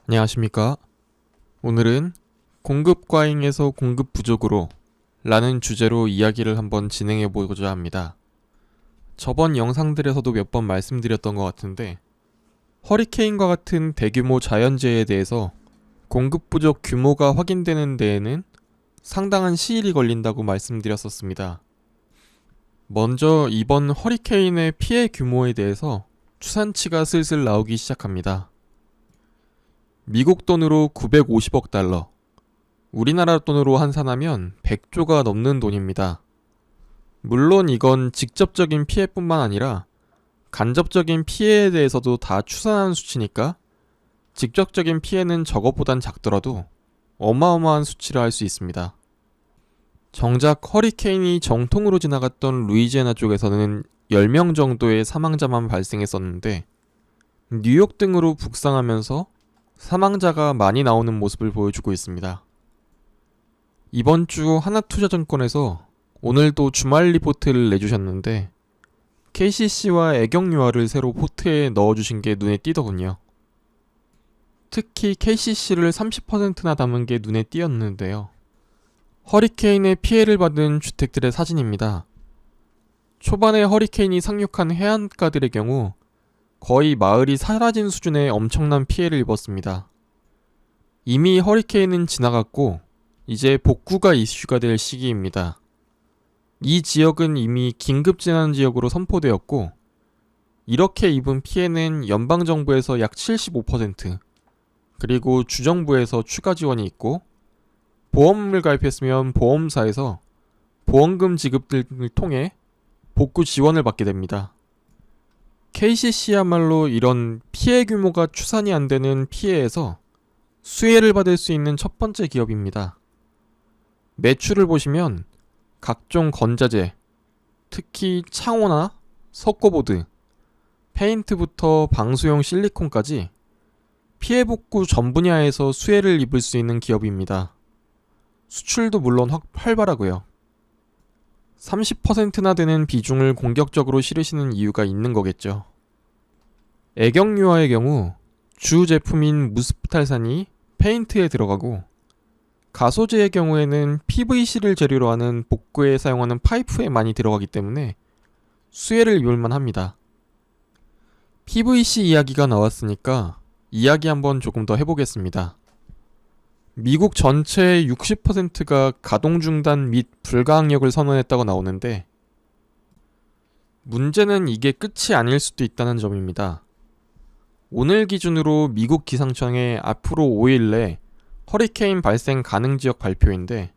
안녕하십니까. 오늘은 공급 과잉에서 공급 부족으로 라는 주제로 이야기를 한번 진행해 보고자 합니다. 저번 영상들에서도 몇 번 말씀드렸던 것 같은데 허리케인과 같은 대규모 자연재해에 대해서 공급 부족 규모가 확인되는 데에는 상당한 시일이 걸린다고 말씀드렸었습니다. 먼저 이번 허리케인의 피해 규모에 대해서 추산치가 슬슬 나오기 시작합니다. 미국 돈으로 950억 달러, 우리나라 돈으로 환산하면 100조가 넘는 돈입니다. 물론 이건 직접적인 피해뿐만 아니라 간접적인 피해에 대해서도 다 추산한 수치니까 직접적인 피해는 저것보단 작더라도 어마어마한 수치라 할 수 있습니다. 정작 허리케인이 정통으로 지나갔던 루이지애나 쪽에서는 10명 정도의 사망자만 발생했었는데 뉴욕 등으로 북상하면서 사망자가 많이 나오는 모습을 보여주고 있습니다. 이번 주 하나투자증권에서 오늘도 주말 리포트를 내주셨는데 KCC와 애경유화를 새로 포트에 넣어주신 게 눈에 띄더군요. 특히 KCC를 30%나 담은 게 눈에 띄었는데요. 허리케인의 피해를 받은 주택들의 사진입니다. 초반에 허리케인이 상륙한 해안가들의 경우 거의 마을이 사라진 수준의 엄청난 피해를 입었습니다. 이미 허리케인은 지나갔고 이제 복구가 이슈가 될 시기입니다. 이 지역은 이미 긴급재난지역으로 선포되었고 이렇게 입은 피해는 연방정부에서 약 75%, 그리고 주정부에서 추가 지원이 있고 보험을 가입했으면 보험사에서 보험금 지급 등을 통해 복구 지원을 받게 됩니다. KCC야말로 이런 피해 규모가 추산이 안 되는 피해에서 수혜를 받을 수 있는 첫 번째 기업입니다. 매출을 보시면 각종 건자재, 특히 창호나 석고보드, 페인트부터 방수용 실리콘까지 피해 복구 전 분야에서 수혜를 입을 수 있는 기업입니다. 수출도 물론 활발하고요. 30%나 되는 비중을 공격적으로 실으시는 이유가 있는 거겠죠. 애경유화의 경우 주 제품인 무스프탈산이 페인트에 들어가고 가소제의 경우에는 PVC를 재료로 하는 복구에 사용하는 파이프에 많이 들어가기 때문에 수혜를 입을만 합니다. PVC 이야기가 나왔으니까 이야기 한번 조금 더 해보겠습니다. 미국 전체의 60%가 가동 중단 및 불가항력을 선언했다고 나오는데 문제는 이게 끝이 아닐 수도 있다는 점입니다. 오늘 기준으로 미국 기상청의 앞으로 5일 내 허리케인 발생 가능 지역 발표인데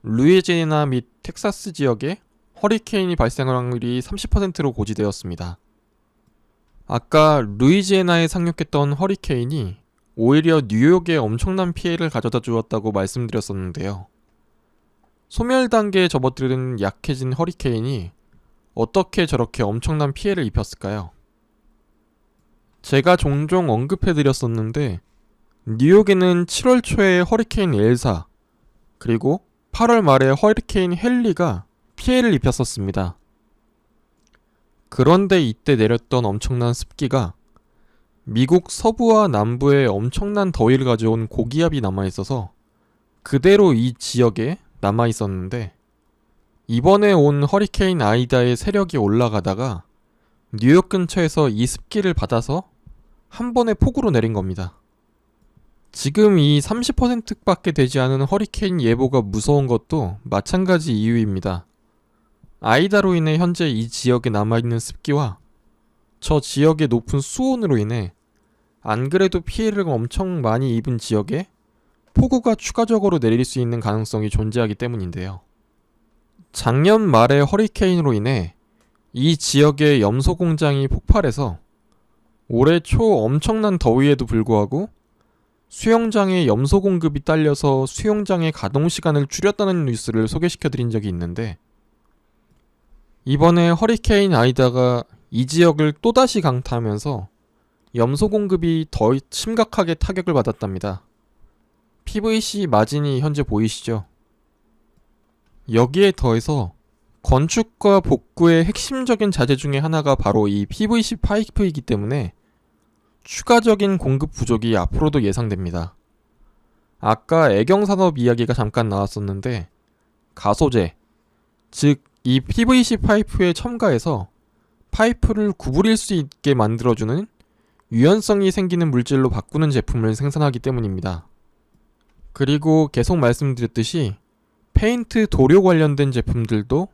루이지애나 및 텍사스 지역에 허리케인이 발생할 확률이 30%로 고지되었습니다. 아까 루이지애나에 상륙했던 허리케인이 오히려 뉴욕에 엄청난 피해를 가져다 주었다고 말씀드렸었는데요. 소멸 단계에 접어드는 약해진 허리케인이 어떻게 저렇게 엄청난 피해를 입혔을까요? 제가 종종 언급해드렸었는데 뉴욕에는 7월 초에 허리케인 엘사, 그리고 8월 말에 허리케인 헨리가 피해를 입혔었습니다. 그런데 이때 내렸던 엄청난 습기가 미국 서부와 남부에 엄청난 더위를 가져온 고기압이 남아있어서 그대로 이 지역에 남아있었는데 이번에 온 허리케인 아이다의 세력이 올라가다가 뉴욕 근처에서 이 습기를 받아서 한 번에 폭우로 내린 겁니다. 지금 이 30%밖에 되지 않은 허리케인 예보가 무서운 것도 마찬가지 이유입니다. 아이다로 인해 현재 이 지역에 남아있는 습기와 저 지역의 높은 수온으로 인해 안 그래도 피해를 엄청 많이 입은 지역에 폭우가 추가적으로 내릴 수 있는 가능성이 존재하기 때문인데요. 작년 말에 허리케인으로 인해 이 지역의 염소 공장이 폭발해서 올해 초 엄청난 더위에도 불구하고 수영장의 염소 공급이 딸려서 수영장의 가동 시간을 줄였다는 뉴스를 소개시켜드린 적이 있는데 이번에 허리케인 아이다가 이 지역을 또다시 강타하면서 염소 공급이 더 심각하게 타격을 받았답니다. PVC 마진이 현재 보이시죠? 여기에 더해서 건축과 복구의 핵심적인 자재 중에 하나가 바로 이 PVC 파이프이기 때문에 추가적인 공급 부족이 앞으로도 예상됩니다. 아까 애경산업 이야기가 잠깐 나왔었는데 가소제, 즉 이 PVC 파이프에 첨가해서 파이프를 구부릴 수 있게 만들어주는 유연성이 생기는 물질로 바꾸는 제품을 생산하기 때문입니다. 그리고 계속 말씀드렸듯이 페인트 도료 관련된 제품들도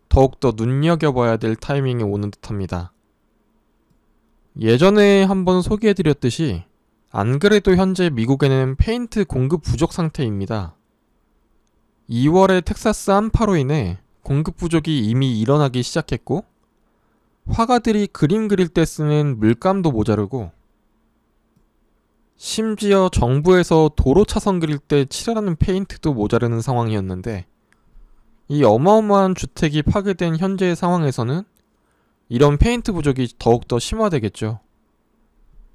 더욱더 눈여겨봐야 될 타이밍이 오는 듯합니다. 예전에 한번 소개해드렸듯이 안 그래도 현재 미국에는 페인트 공급 부족 상태입니다. 2월에 텍사스 한파로 인해 공급 부족이 이미 일어나기 시작했고 화가들이 그림 그릴 때 쓰는 물감도 모자르고 심지어 정부에서 도로 차선 그릴 때 칠하는 페인트도 모자르는 상황이었는데 이 어마어마한 주택이 파괴된 현재의 상황에서는 이런 페인트 부족이 더욱더 심화되겠죠.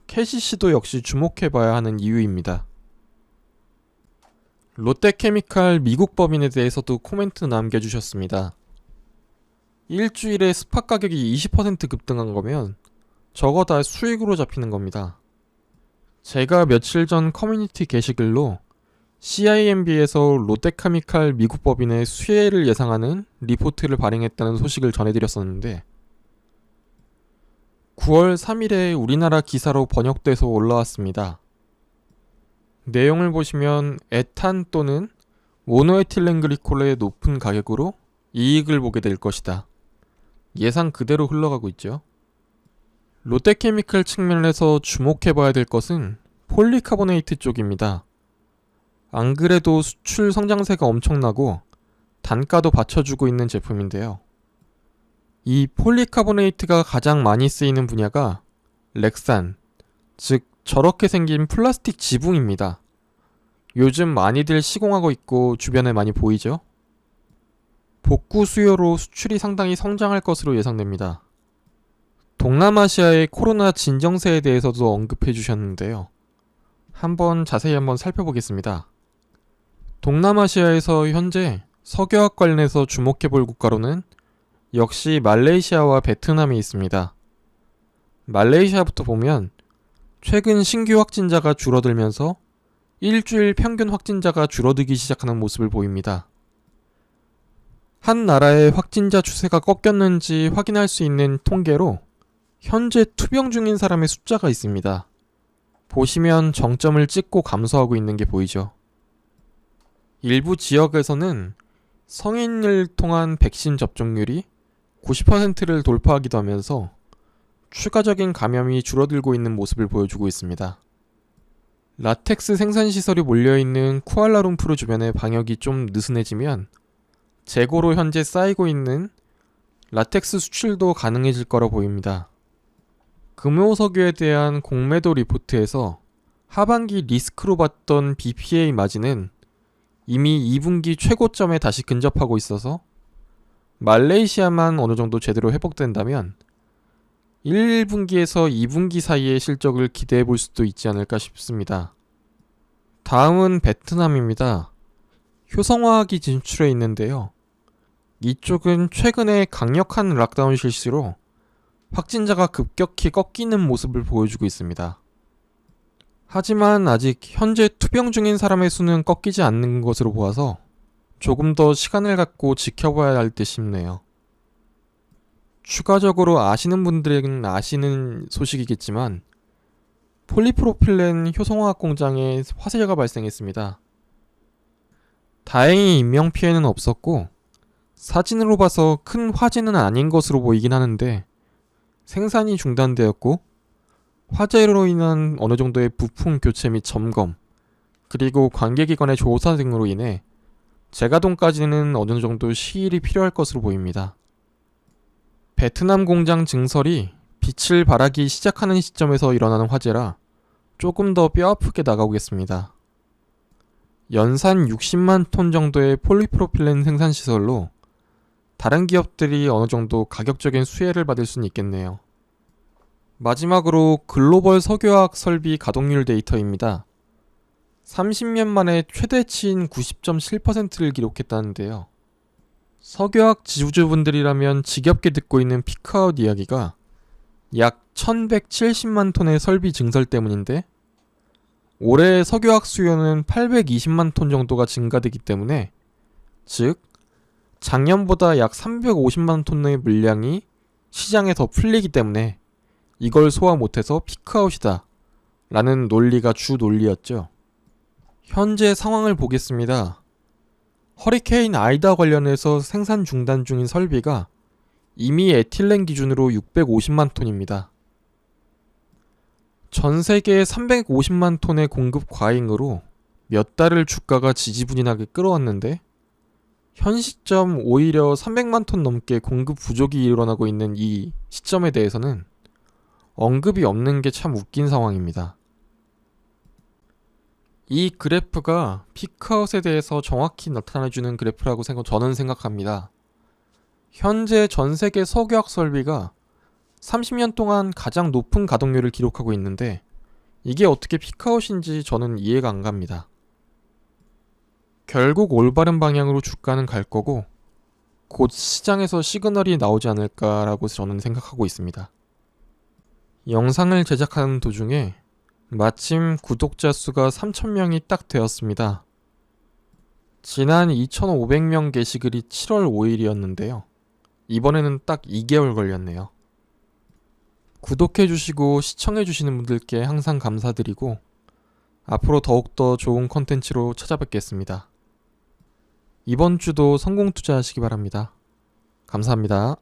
KCC도 역시 주목해봐야 하는 이유입니다. 롯데케미칼 미국 법인에 대해서도 코멘트 남겨주셨습니다. 일주일에 스팟 가격이 20% 급등한 거면 저거 다 수익으로 잡히는 겁니다. 제가 며칠 전 커뮤니티 게시글로 CIMB에서 롯데케미칼 미국 법인의 수혜를 예상하는 리포트를 발행했다는 소식을 전해드렸었는데 9월 3일에 우리나라 기사로 번역돼서 올라왔습니다. 내용을 보시면 에탄 또는 모노에틸렌글리콜의 높은 가격으로 이익을 보게 될 것이다. 예상 그대로 흘러가고 있죠. 롯데케미칼 측면에서 주목해봐야 될 것은 폴리카보네이트 쪽입니다. 안 그래도 수출 성장세가 엄청나고 단가도 받쳐주고 있는 제품인데요. 이 폴리카보네이트가 가장 많이 쓰이는 분야가 렉산, 즉 저렇게 생긴 플라스틱 지붕입니다. 요즘 많이들 시공하고 있고 주변에 많이 보이죠? 복구 수요로 수출이 상당히 성장할 것으로 예상됩니다. 동남아시아의 코로나 진정세에 대해서도 언급해 주셨는데요. 자세히 한번 살펴보겠습니다. 동남아시아에서 현재 석유화학 관련해서 주목해 볼 국가로는 역시 말레이시아와 베트남이 있습니다. 말레이시아부터 보면 최근 신규 확진자가 줄어들면서 일주일 평균 확진자가 줄어들기 시작하는 모습을 보입니다. 한 나라의 확진자 추세가 꺾였는지 확인할 수 있는 통계로 현재 투병 중인 사람의 숫자가 있습니다. 보시면 정점을 찍고 감소하고 있는 게 보이죠. 일부 지역에서는 성인을 통한 백신 접종률이 90%를 돌파하기도 하면서 추가적인 감염이 줄어들고 있는 모습을 보여주고 있습니다. 라텍스 생산시설이 몰려있는 쿠알라룸푸르 주변의 방역이 좀 느슨해지면 재고로 현재 쌓이고 있는 라텍스 수출도 가능해질 거라 보입니다. 금호석유에 대한 공매도 리포트에서 하반기 리스크로 봤던 BPA 마진은 이미 2분기 최고점에 다시 근접하고 있어서 말레이시아만 어느 정도 제대로 회복된다면 1분기에서 2분기 사이의 실적을 기대해 볼 수도 있지 않을까 싶습니다. 다음은 베트남입니다. 효성화학이 진출해 있는데요. 이쪽은 최근에 강력한 락다운 실시로 확진자가 급격히 꺾이는 모습을 보여주고 있습니다. 하지만 아직 현재 투병 중인 사람의 수는 꺾이지 않는 것으로 보아서 조금 더 시간을 갖고 지켜봐야 할 듯 싶네요. 추가적으로 아시는 분들은 아시는 소식이겠지만 폴리프로필렌 효성화학 공장에 화재가 발생했습니다. 다행히 인명피해는 없었고 사진으로 봐서 큰 화재는 아닌 것으로 보이긴 하는데 생산이 중단되었고 화재로 인한 어느 정도의 부품 교체 및 점검 그리고 관계기관의 조사 등으로 인해 재가동까지는 어느 정도 시일이 필요할 것으로 보입니다. 베트남 공장 증설이 빛을 발하기 시작하는 시점에서 일어나는 화재라 조금 더 뼈아프게 나가보겠습니다. 연산 60만 톤 정도의 폴리프로필렌 생산시설로 다른 기업들이 어느 정도 가격적인 수혜를 받을 수는 있겠네요. 마지막으로 글로벌 석유화학 설비 가동률 데이터입니다. 30년 만에 최대치인 90.7%를 기록했다는데요. 석유화학 지주분들이라면 지겹게 듣고 있는 피크아웃 이야기가 약 1170만 톤의 설비 증설 때문인데 올해 석유화학 수요는 820만 톤 정도가 증가되기 때문에 즉 작년보다 약 350만 톤의 물량이 시장에 더 풀리기 때문에 이걸 소화 못해서 피크아웃이다 라는 논리가 주 논리였죠. 현재 상황을 보겠습니다. 허리케인 아이다 관련해서 생산 중단 중인 설비가 이미 에틸렌 기준으로 650만 톤입니다. 전 세계 350만 톤의 공급 과잉으로 몇 달을 주가가 지지부진하게 끌어왔는데 현 시점 오히려 300만 톤 넘게 공급 부족이 일어나고 있는 이 시점에 대해서는 언급이 없는 게 참 웃긴 상황입니다. 이 그래프가 피크아웃에 대해서 정확히 나타내주는 그래프라고 저는 생각합니다. 현재 전 세계 석유화학 설비가 30년 동안 가장 높은 가동률을 기록하고 있는데 이게 어떻게 피크아웃인지 저는 이해가 안 갑니다. 결국 올바른 방향으로 주가는 갈 거고 곧 시장에서 시그널이 나오지 않을까라고 저는 생각하고 있습니다. 영상을 제작하는 도중에 마침 구독자 수가 3,000명이 딱 되었습니다. 지난 2,500명 게시글이 7월 5일이었는데요. 이번에는 딱 2개월 걸렸네요. 구독해주시고 시청해주시는 분들께 항상 감사드리고 앞으로 더욱더 좋은 콘텐츠로 찾아뵙겠습니다. 이번 주도 성공 투자하시기 바랍니다. 감사합니다.